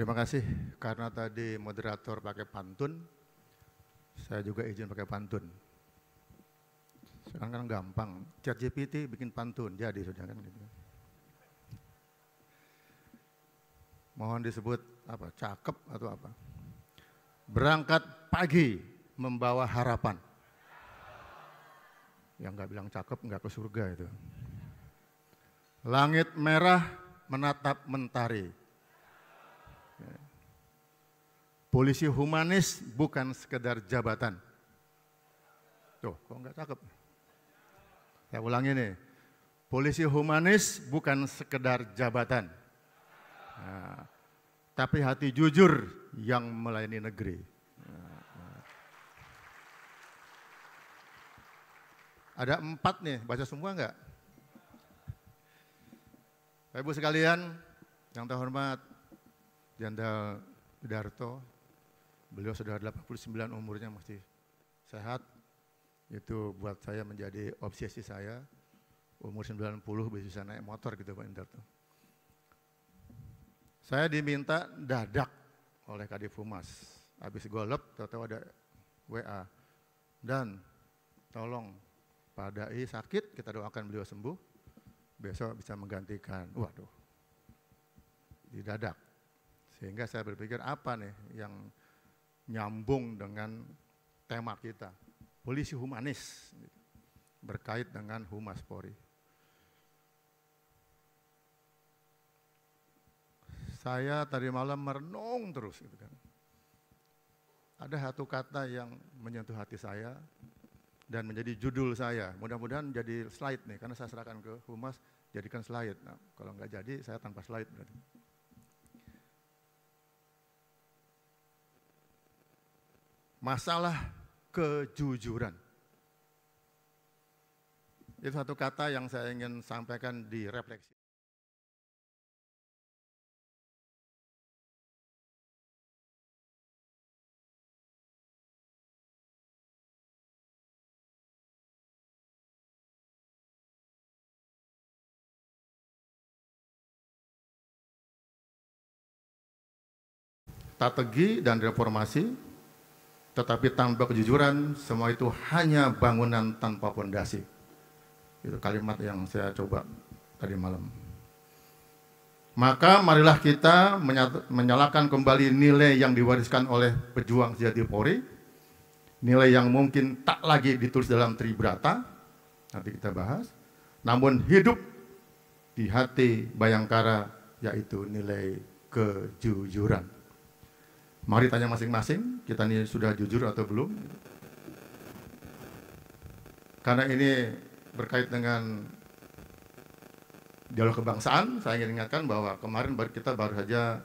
Terima kasih, karena tadi moderator pakai pantun, saya juga izin pakai pantun. Sekarang kan gampang, ChatGPT bikin pantun, jadi sudah kan gitu. Mohon disebut apa, cakep atau apa. Berangkat pagi membawa harapan. Yang nggak bilang cakep nggak ke surga itu. Langit merah menatap mentari. Polisi humanis bukan sekedar jabatan. Tuh, kok nggak cakep? Saya ulangi nih, polisi humanis bukan sekedar jabatan. Nah, tapi hati jujur yang melayani negeri. Ada 4 nih, baca semua enggak? Bapak Ibu sekalian, yang terhormat Jenderal Widarto, beliau sudah 89 umurnya masih sehat. Itu buat saya menjadi obsesi saya. Umur 90 bisa naik motor gitu Pak Widarto. Saya diminta dadak oleh Kadif Humas. Habis golep, tahu-tahu ada WA. Dan tolong Pak Dai sakit, kita doakan beliau sembuh. Besok bisa menggantikan. Waduh, didadak. Sehingga saya berpikir apa nih yang nyambung dengan tema kita. Polisi humanis, berkait dengan Humas Polri. Saya tadi malam merenung terus gitu kan. Ada satu kata yang menyentuh hati saya dan menjadi judul saya. Mudah-mudahan jadi slide nih, karena saya serahkan ke Humas, jadikan slide. Nah, kalau nggak jadi, saya tanpa slide berarti. Masalah kejujuran. Itu satu kata yang saya ingin sampaikan di refleksi. Strategi dan reformasi, tetapi tanpa kejujuran, semua itu hanya bangunan tanpa fondasi. Itu kalimat yang saya coba tadi malam. Maka marilah kita menyalakan kembali nilai yang diwariskan oleh pejuang sejati Polri, nilai yang mungkin tak lagi ditulis dalam Tribrata, nanti kita bahas, namun hidup di hati Bayangkara, yaitu nilai kejujuran. Mari tanya masing-masing, kita ini sudah jujur atau belum? Karena ini berkait dengan dialog kebangsaan, saya ingin ingatkan bahwa kemarin kita baru saja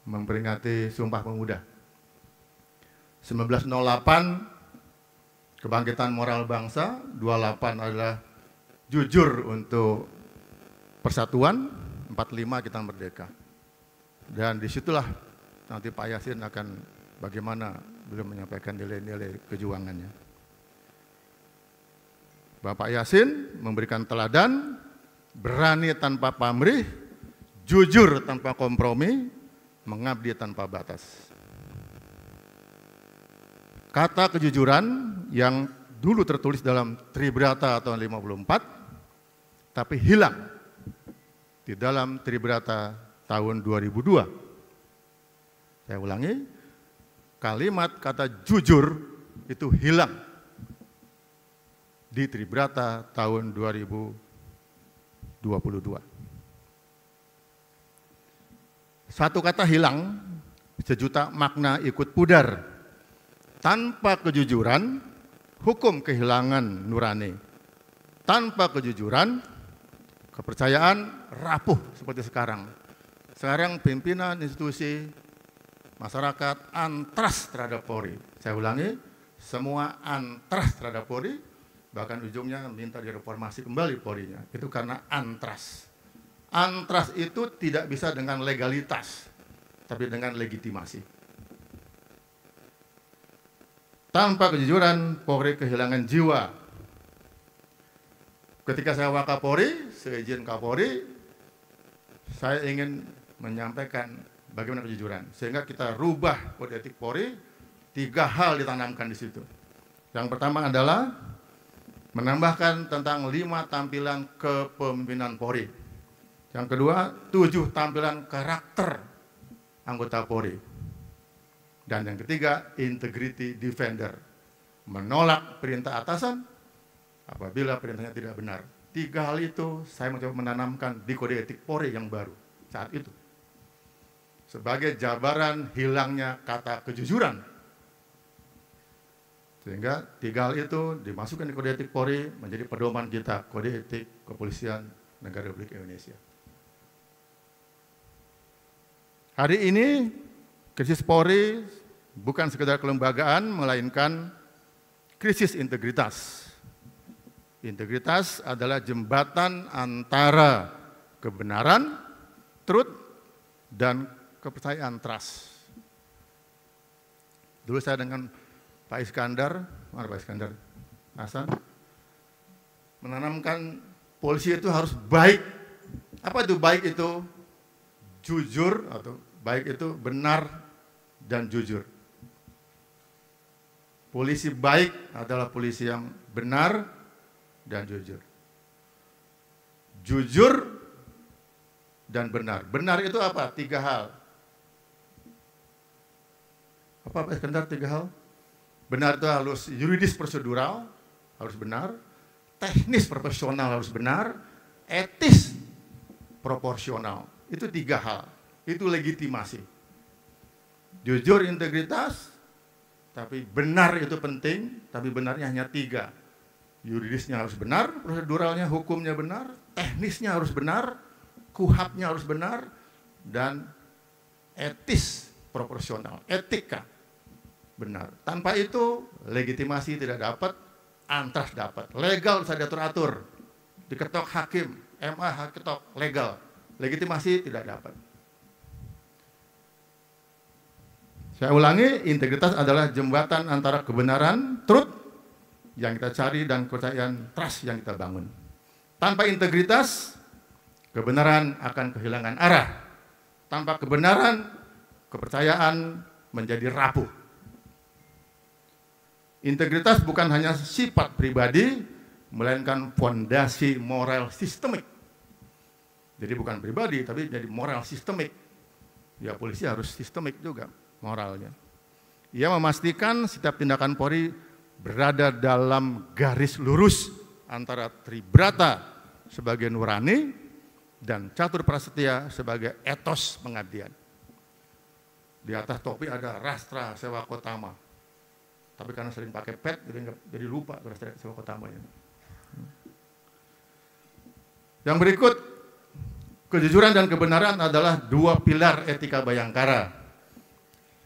memperingati Sumpah Pemuda. 1908, kebangkitan moral bangsa, 28 adalah jujur untuk persatuan, 45 kita merdeka. Dan disitulah nanti Pak Yasin akan bagaimana beliau menyampaikan nilai-nilai kejuangannya. Bapak Yasin memberikan teladan, berani tanpa pamrih, jujur tanpa kompromi, mengabdi tanpa batas. Kata kejujuran yang dulu tertulis dalam Tribrata tahun 54, tapi hilang di dalam Tribrata tahun 2002. Saya ulangi, kalimat kata jujur itu hilang di Tribrata tahun 2022. Satu kata hilang, sejuta makna ikut pudar. Tanpa kejujuran, hukum kehilangan nurani. Tanpa kejujuran, kepercayaan rapuh seperti sekarang. Sekarang pimpinan institusi masyarakat antras terhadap Polri. Saya ulangi, semua antras terhadap Polri, bahkan ujungnya minta direformasi kembali Polri-nya. Itu karena antras. Antras itu tidak bisa dengan legalitas, tapi dengan legitimasi. Tanpa kejujuran, Polri kehilangan jiwa. Ketika saya Wakapolri, seizin Kapolri, saya ingin menyampaikan bagaimana kejujuran. Sehingga kita rubah kode etik Polri, 3 hal ditanamkan di situ. Yang pertama adalah menambahkan tentang 5 tampilan kepemimpinan Polri. Yang kedua, 7 tampilan karakter anggota Polri. Dan yang ketiga, integrity defender. Menolak perintah atasan apabila perintahnya tidak benar. 3 hal itu saya mencoba menanamkan di kode etik Polri yang baru saat itu. Sebagai jabaran hilangnya kata kejujuran. Sehingga 3 hal itu dimasukkan di kode etik Polri menjadi pedoman kita, kode etik kepolisian negara Republik Indonesia. Hari ini krisis Polri bukan sekedar kelembagaan, melainkan krisis integritas. Integritas adalah jembatan antara kebenaran, truth, dan kepercayaan, trust. Dulu saya dengan Pak Iskandar, mana Pak Iskandar? Hasan, menanamkan polisi itu harus baik. Apa itu baik itu? Jujur, atau baik itu benar dan jujur. Polisi baik adalah polisi yang benar dan jujur. Jujur dan benar. Benar itu apa? 3 hal. Apa Pak Iskandar 3 hal? Benar itu harus yuridis prosedural, harus benar. Teknis profesional harus benar. Etis proporsional. Itu 3 hal. Itu legitimasi. Jujur, integritas, tapi benar itu penting, tapi benarnya hanya 3. Yuridisnya harus benar, proseduralnya, hukumnya benar, teknisnya harus benar, kuhapnya harus benar, dan etis proporsional, etika benar. Tanpa itu, legitimasi tidak dapat, antras dapat. Legal bisa diatur-atur, diketok hakim, MA ketok legal, legitimasi tidak dapat. Saya ulangi, integritas adalah jembatan antara kebenaran, truth, yang kita cari, dan kepercayaan, trust, yang kita bangun. Tanpa integritas, kebenaran akan kehilangan arah. Tanpa kebenaran, kepercayaan menjadi rapuh. Integritas bukan hanya sifat pribadi, melainkan fondasi moral sistemik. Jadi bukan pribadi, tapi jadi moral sistemik. Ya, polisi harus sistemik juga moralnya. Ia memastikan setiap tindakan Polri berada dalam garis lurus antara Tribrata sebagai nurani dan Catur Prasetya sebagai etos pengabdian. Di atas topi ada Rastra Sewa Kotama. Tapi karena sering pakai pet, jadi lupa Rastra Sewa Kotamanya. Yang berikut, kejujuran dan kebenaran adalah 2 pilar etika Bayangkara.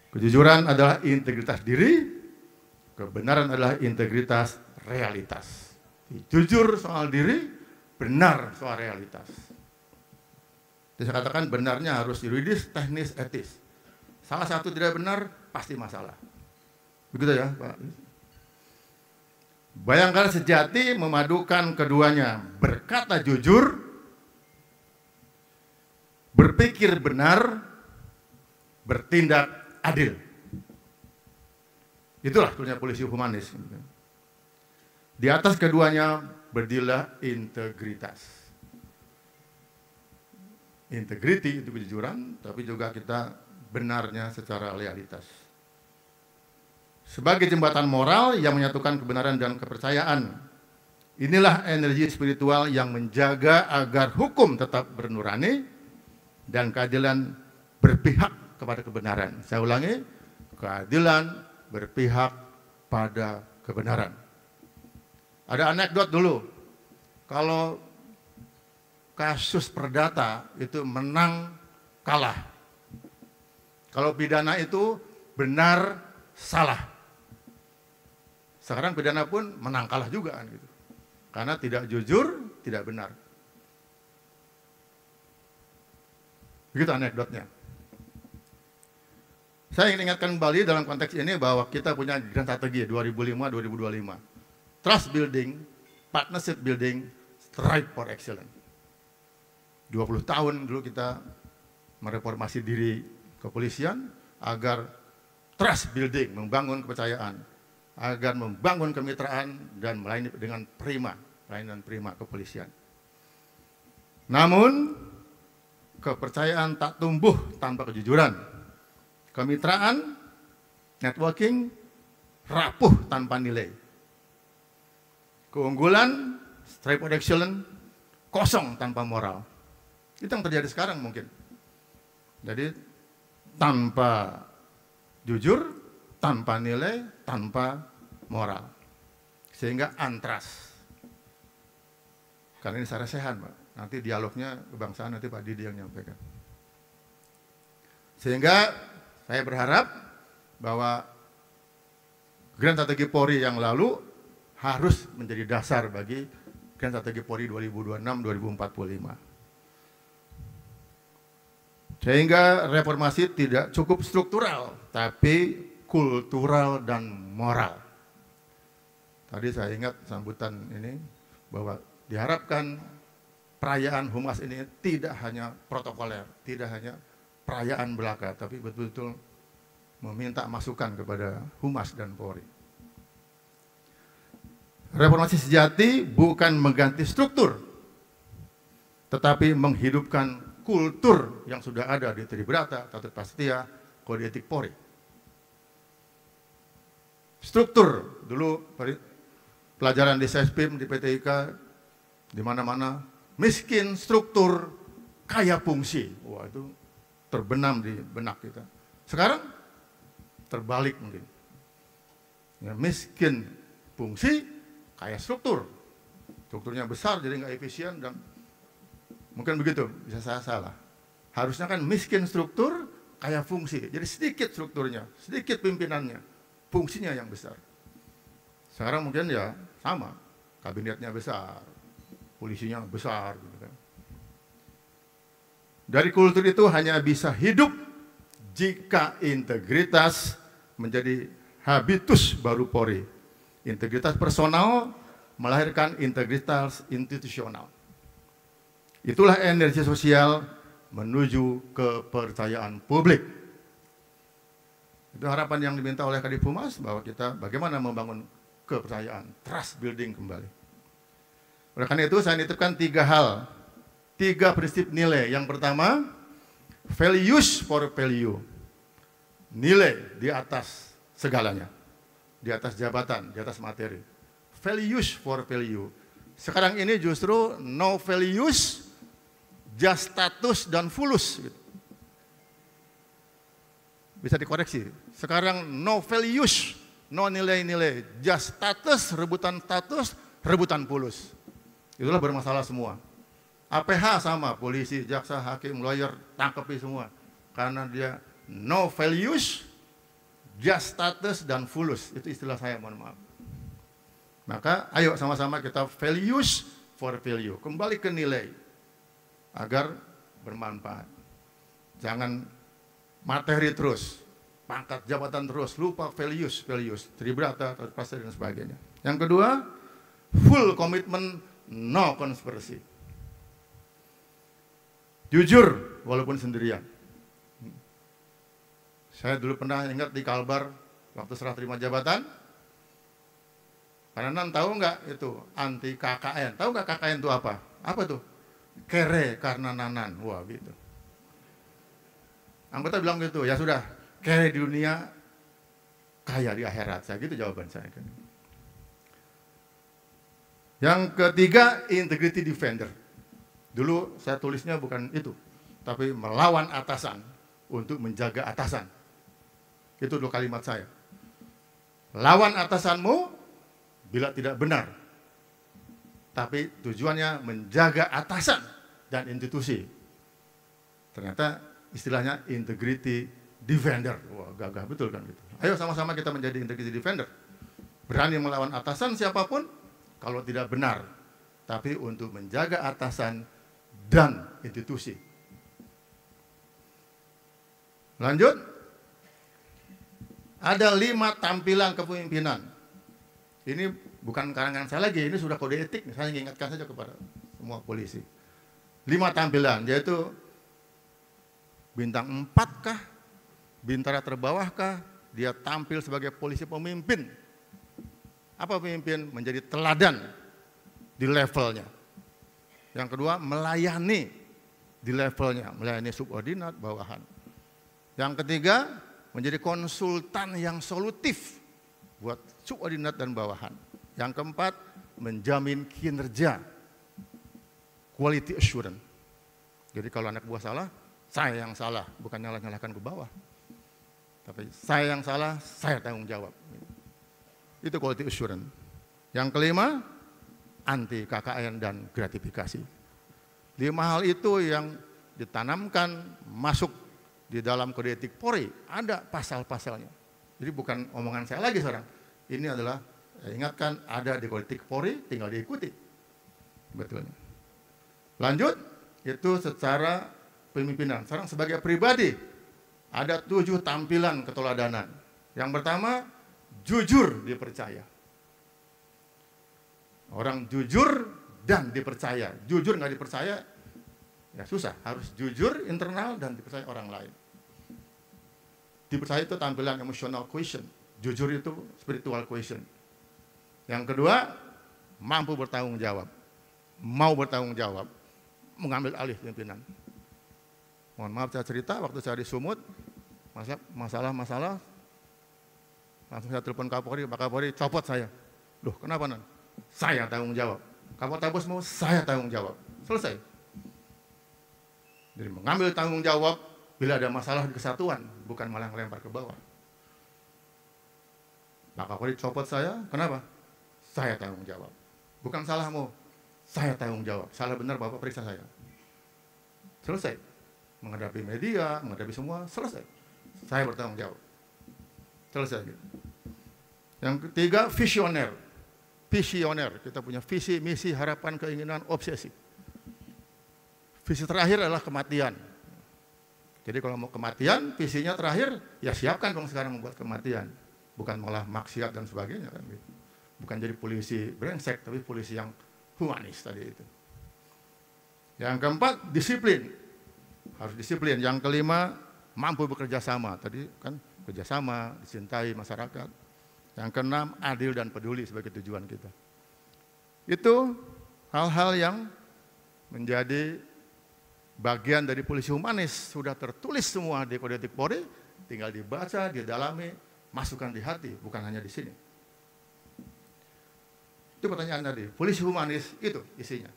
Kejujuran adalah integritas diri, kebenaran adalah integritas realitas. Jujur soal diri, benar soal realitas. Jadi saya katakan benarnya harus yuridis, teknis, etis. Salah satu tidak benar, pasti masalah. Begitu ya Pak? Bayangkara sejati memadukan keduanya. Berkata jujur, berpikir benar, bertindak adil. Itulah sebetulnya polisi humanis. Di atas keduanya berdirilah integritas. Integriti itu kejujuran, tapi juga kita benarnya secara realitas. Sebagai jembatan moral yang menyatukan kebenaran dan kepercayaan, inilah energi spiritual yang menjaga agar hukum tetap bernurani dan keadilan berpihak kepada kebenaran. Saya ulangi, keadilan berpihak pada kebenaran. Ada anekdot dulu, kalau kasus perdata itu menang kalah. Kalau pidana itu benar salah. Sekarang pidana pun menang kalah juga kan gitu. Karena tidak jujur, tidak benar. Begitu anekdotnya. Saya ingin ingatkan kembali dalam konteks ini bahwa kita punya grand strategi 2005-2025. Trust building, partnership building, strive for excellence. 20 tahun dulu kita mereformasi diri kepolisian agar trust building, membangun kepercayaan, agar membangun kemitraan dan melayani dengan prima, pelayanan prima kepolisian. Namun, kepercayaan tak tumbuh tanpa kejujuran. Kemitraan, networking, rapuh tanpa nilai. Keunggulan, stripe of excellence, kosong tanpa moral. Itu yang terjadi sekarang mungkin. Jadi, tanpa jujur, tanpa nilai, tanpa moral. Sehingga antras. Karena ini secara sehat, Pak. Nanti dialognya kebangsaan, nanti Pak Didi yang nyampaikan. Sehingga saya berharap bahwa Grand Strategi Polri yang lalu harus menjadi dasar bagi Grand Strategi Polri 2026-2045. Sehingga reformasi tidak cukup struktural, tapi kultural dan moral. Tadi saya ingat sambutan ini bahwa diharapkan perayaan Humas ini tidak hanya protokoler, tidak hanya perayaan belaka, tapi betul-betul meminta masukan kepada Humas dan Polri. Reformasi sejati bukan mengganti struktur, tetapi menghidupkan kultur yang sudah ada di Tribrata, Tatut Prasetya, Kode Etik Polri. Struktur, dulu pelajaran di SESPIM, di PTIK, di mana-mana, miskin struktur, kaya fungsi. Wah, itu terbenam di benak kita. Sekarang terbalik mungkin. Ya, miskin fungsi, kaya struktur. Strukturnya besar jadi nggak efisien dan mungkin begitu, bisa saya salah. Harusnya kan miskin struktur, kaya fungsi. Jadi sedikit strukturnya, sedikit pimpinannya, fungsinya yang besar. Sekarang mungkin ya sama, kabinetnya besar, polisinya besar gitu kan. Dari kultur itu hanya bisa hidup jika integritas menjadi habitus baru Polri. Integritas personal melahirkan integritas institusional. Itulah energi sosial menuju kepercayaan publik. Itu harapan yang diminta oleh Kadif Humas bahwa kita bagaimana membangun kepercayaan, trust building kembali. Oleh karena itu saya nitipkan 3 hal, 3 prinsip nilai. Yang pertama, values for value. Nilai di atas segalanya. Di atas jabatan, di atas materi. Values for value. Sekarang ini justru no values, just status dan fulus. Bisa dikoreksi. Sekarang no values, no nilai-nilai, just status, rebutan fulus. Itulah bermasalah semua. APH sama, polisi, jaksa, hakim, lawyer, tangkepi semua. Karena dia no values, just status, dan fulus. Itu istilah saya, mohon maaf. Maka ayo sama-sama kita values for value. Kembali ke nilai. Agar bermanfaat. Jangan materi terus. Pangkat jabatan terus. Lupa values. Tribrata, Prasetya, dan sebagainya. Yang kedua, full komitmen, no konspirasi. Jujur walaupun sendirian. Saya dulu pernah ingat di Kalbar waktu serah terima jabatan. Karena tahu nggak itu anti KKN? Tahu nggak KKN itu apa? Apa tuh? Kere karena nanan. Wah gitu. Anggota bilang gitu, ya sudah, kere di dunia, kaya di akhirat. Saya gitu jawaban saya. Yang ketiga, integrity defender. Dulu saya tulisnya bukan itu, tapi melawan atasan untuk menjaga atasan. Itu dulu kalimat saya. Lawan atasanmu bila tidak benar, tapi tujuannya menjaga atasan dan institusi. Ternyata istilahnya integrity defender. Wah, gagah betul kan gitu. Ayo sama-sama kita menjadi integrity defender. Berani melawan atasan siapapun kalau tidak benar, tapi untuk menjaga atasan dan institusi. Lanjut. Ada 5 tampilan kepemimpinan. Ini bukan karangan saya lagi, ini sudah kode etik. Saya ingatkan saja kepada semua polisi. 5 tampilan, yaitu bintang 4 kah, Bintara terbawahkah? Dia tampil sebagai polisi pemimpin. Apa pemimpin? Menjadi teladan di levelnya. Yang kedua, melayani di levelnya, melayani subordinat, bawahan. Yang ketiga, menjadi konsultan yang solutif buat subordinat dan bawahan. Yang keempat, menjamin kinerja, quality assurance. Jadi kalau anak buah salah, saya yang salah, bukan nyalahkan ke bawah. Tapi saya yang salah, saya tanggung jawab. Itu quality assurance. Yang kelima, anti KKN dan gratifikasi. 5 hal itu yang ditanamkan masuk di dalam kode etik Polri, ada pasal-pasalnya. Jadi bukan omongan saya lagi sekarang. Ini adalah, ingatkan, ada di kode etik Polri, tinggal diikuti. Betulnya. Lanjut, itu secara pemimpinan. Sekarang sebagai pribadi, ada 7 tampilan keteladanan. Yang pertama, jujur dipercaya. Orang jujur dan dipercaya. Jujur nggak dipercaya, ya susah. Harus jujur internal dan dipercaya orang lain. Dipercaya itu tampilan emotional quotient. Jujur itu spiritual quotient. Yang kedua, mampu bertanggung jawab. Mau bertanggung jawab. Mengambil alih pimpinan. Mohon maaf saya cerita, waktu saya di Sumut, masalah-masalah, langsung saya telepon Kapolri, Pak Kapolri copot saya. Loh kenapa nan? Saya tanggung jawab. Kapolres mau, saya tanggung jawab. Selesai. Jadi mengambil tanggung jawab bila ada masalah di kesatuan, bukan malah melempar ke bawah. Pak Kapolri copot saya, kenapa? Saya tanggung jawab. Bukan salahmu, saya tanggung jawab. Salah benar Bapak periksa saya. Selesai. Menghadapi media, menghadapi semua, selesai. Saya bertanggung jawab. Selesai. Yang ketiga, visioner. Visioner, kita punya visi, misi, harapan, keinginan, obsesi. Visi terakhir adalah kematian. Jadi kalau mau kematian, visinya terakhir, ya siapkan dong sekarang membuat kematian. Bukan malah maksiat dan sebagainya. Kan? Bukan jadi polisi brengsek, tapi polisi yang humanis tadi itu. Yang keempat, disiplin. Harus disiplin. Yang kelima, mampu bekerja sama. Tadi kan kerjasama, dicintai masyarakat. Yang keenam, adil dan peduli sebagai tujuan kita. Itu hal-hal yang menjadi bagian dari polisi humanis. Sudah tertulis semua di kode etik Polri, tinggal dibaca, didalami, masukkan di hati, bukan hanya di sini. Itu pertanyaan tadi, polisi humanis itu isinya.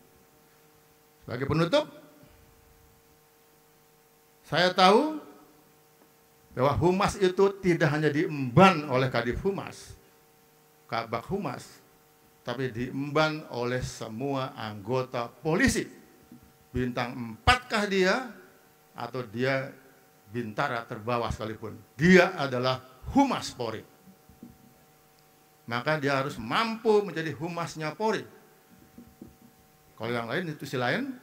Sebagai penutup, saya tahu bahwa humas itu tidak hanya diemban oleh Kadif Humas, Kabak Humas, tapi diemban oleh semua anggota polisi. Bintang 4-kah dia, atau dia bintara terbawah sekalipun, dia adalah Humas Polri. Maka dia harus mampu menjadi humasnya Polri. Kalau yang lain, institusi lain,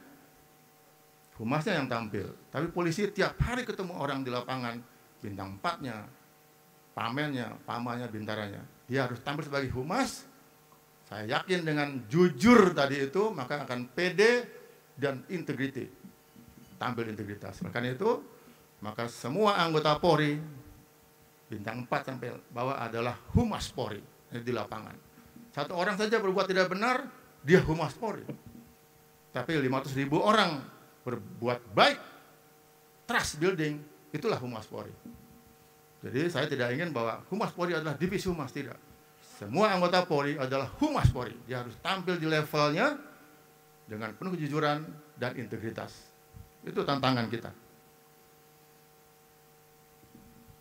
humasnya yang tampil. Tapi polisi tiap hari ketemu orang di lapangan, bintang 4-nya, pamennya, pamannya, bintaranya. Dia harus tampil sebagai humas. Saya yakin dengan jujur tadi itu, maka akan pede dan integriti. Tampil integritas. Karena itu, maka semua anggota Polri, bintang 4 sampai bawah adalah humas Polri di lapangan. Satu orang saja berbuat tidak benar, dia humas Polri. Tapi 500.000 orang berbuat baik, trust building, itulah humas Polri. Jadi saya tidak ingin bahwa humas Polri adalah divisi humas, tidak. Semua anggota Polri adalah humas Polri. Dia harus tampil di levelnya dengan penuh kejujuran dan integritas. Itu tantangan kita.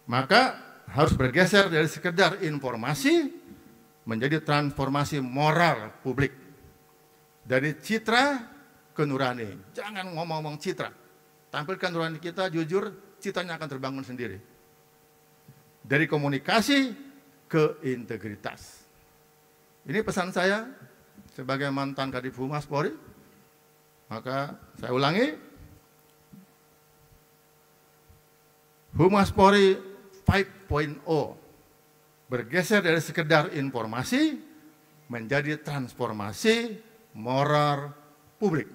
Maka harus bergeser dari sekedar informasi menjadi transformasi moral publik. Dari citra ke nurani. Jangan ngomong-ngomong citra. Tampilkan nurani kita jujur, citranya akan terbangun sendiri. Dari komunikasi ke integritas. Ini pesan saya sebagai mantan Kadif Humas Polri. Maka saya ulangi, Humas Polri 5.0 bergeser dari sekedar informasi menjadi transformasi moral publik.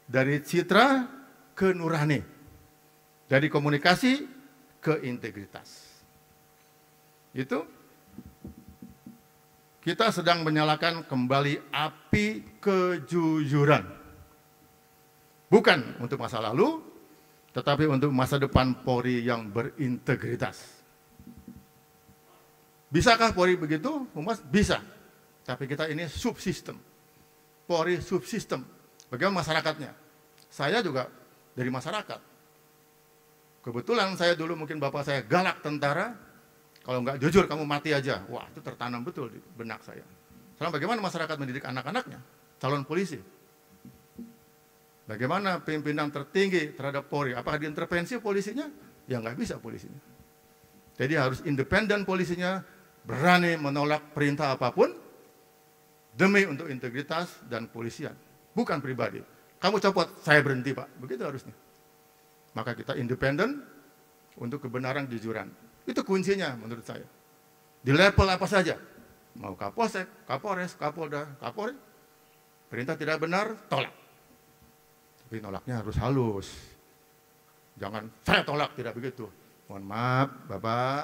Dari citra ke nurani. Dari komunikasi keintegritas. Itu kita sedang menyalakan kembali api kejujuran. Bukan untuk masa lalu, tetapi untuk masa depan Polri yang berintegritas. Bisakah Polri begitu? Humas bisa. Tapi kita ini subsistem. Polri subsistem. Bagaimana masyarakatnya? Saya juga dari masyarakat. Kebetulan saya dulu mungkin bapak saya galak tentara. Kalau nggak jujur kamu mati aja. Wah, itu tertanam betul di benak saya. Sekarang bagaimana masyarakat mendidik anak-anaknya? Calon polisi. Bagaimana pimpinan tertinggi terhadap Polri? Apakah diintervensi polisinya? Ya nggak bisa polisinya. Jadi harus independen polisinya, berani menolak perintah apapun demi untuk integritas dan polisian. Bukan pribadi. Kamu copot, saya berhenti Pak. Begitu harusnya. Maka kita independen untuk kebenaran kejujuran. Itu kuncinya menurut saya. Di level apa saja. Mau Kapolsek, Kapolres, Kapolda, Kapolri. Perintah tidak benar, tolak. Tapi nolaknya harus halus. Jangan saya tolak, tidak begitu. Mohon maaf Bapak,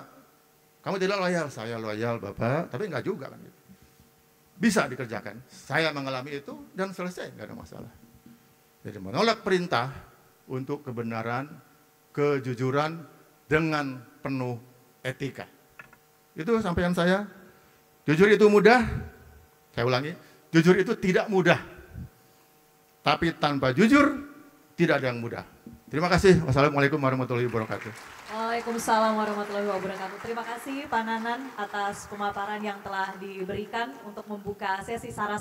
kamu tidak loyal, saya loyal Bapak. Tapi enggak juga kan gitu. Bisa dikerjakan. Saya mengalami itu dan selesai, enggak ada masalah. Jadi menolak perintah untuk kebenaran, kejujuran dengan penuh etika. Itu sampaian saya. Jujur itu mudah. Saya ulangi, jujur itu tidak mudah. Tapi tanpa jujur, tidak ada yang mudah. Terima kasih. Wassalamualaikum warahmatullahi wabarakatuh. Waalaikumsalam warahmatullahi wabarakatuh. Terima kasih Pak Nanan atas pemaparan yang telah diberikan untuk membuka sesi saras